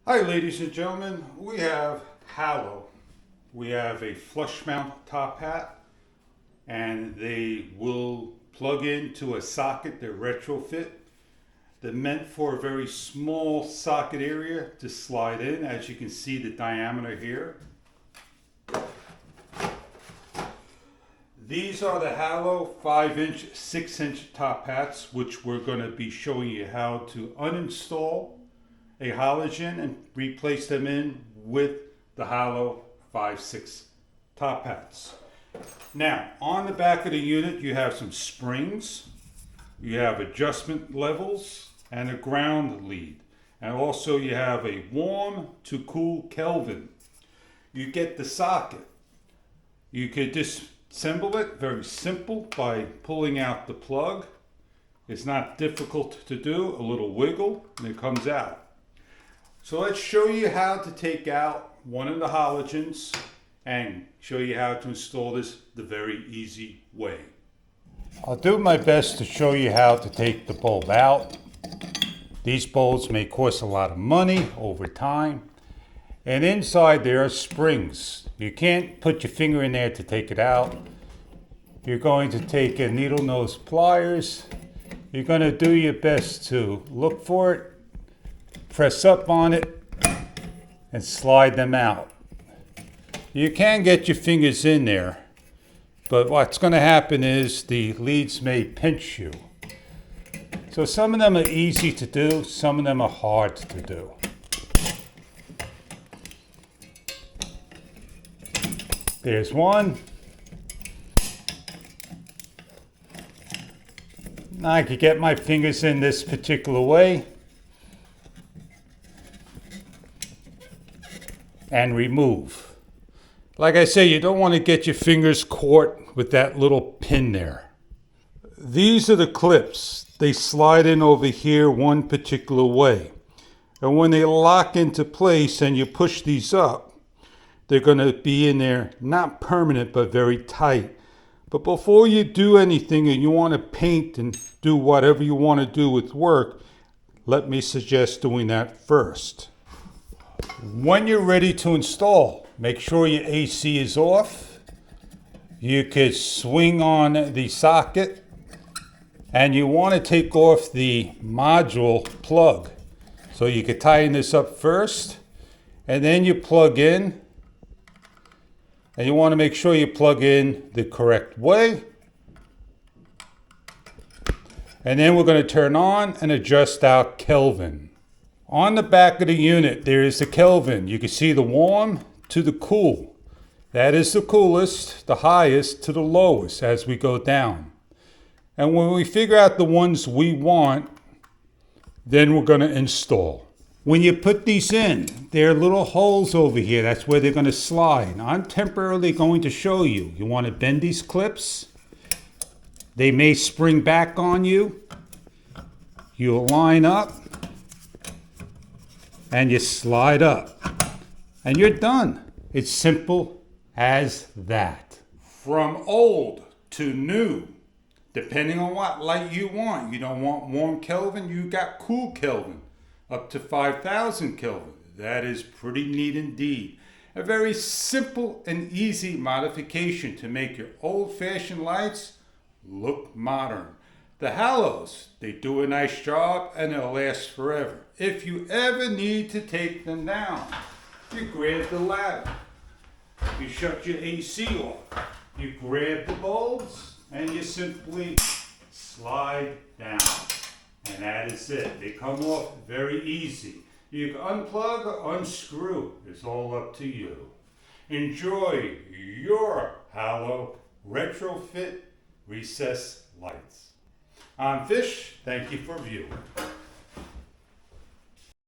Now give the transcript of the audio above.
Hi ladies and gentlemen, we have Hallow. We have a flush mount top hat and they will plug into a socket. They're retrofit. They're meant for a very small socket area to slide in. As you can see, the diameter here. These are the Hallow 5-inch, 6-inch top hats, which we're going to be showing you how to uninstall a halogen and replace them in with the Hallow 5-6 top hats. Now, on the back of the unit, you have some springs, you have adjustment levels, and a ground lead. And also you have a warm to cool Kelvin. You get the socket. You could disassemble it, very simple, by pulling out the plug. It's not difficult to do, a little wiggle, and it comes out. So let's show you how to take out one of the halogens and show you how to install this the very easy way. I'll do my best to show you how to take the bulb out. These bulbs may cost a lot of money over time. And inside there are springs. You can't put your finger in there to take it out. You're going to take a needle nose pliers. You're going to do your best to look for it, press up on it, and slide them out. You can get your fingers in there, but what's going to happen is the leads may pinch you. So some of them are easy to do, some of them are hard to do. There's one. Now I could get my fingers in this particular way and remove. Like I say, you don't want to get your fingers caught with that little pin there. These are the clips. They slide in over here one particular way. And when they lock into place and you push these up, they're going to be in there, not permanent, but very tight. But before you do anything and you want to paint and do whatever you want to do with work, let me suggest doing that first. When you're ready to install, make sure your AC is off. You could swing on the socket and you want to take off the module plug. So you could tighten this up first and then you plug in. And you want to make sure you plug in the correct way. And then we're going to turn on and adjust our Kelvin. On the back of the unit, there is the Kelvin. You can see the warm to the cool. That is the coolest, the highest to the lowest as we go down. And when we figure out the ones we want, then we're going to install. When you put these in, there are little holes over here. That's where they're going to slide. I'm temporarily going to show you. You want to bend these clips. They may spring back on you. You line up and you slide up. And you're done. It's simple as that. From old to new, depending on what light you want. You don't want warm Kelvin, you got cool Kelvin. Up to 5,000 Kelvin. That is pretty neat indeed. A very simple and easy modification to make your old-fashioned lights look modern. The Hallows, they do a nice job and they'll last forever. If you ever need to take them down, you grab the ladder. You shut your AC off. You grab the bulbs and you simply slide down. And that is it. They come off very easy. You can unplug or unscrew. It's all up to you. Enjoy your Hallow retrofit recessed lights. I'm Fish. Thank you for viewing.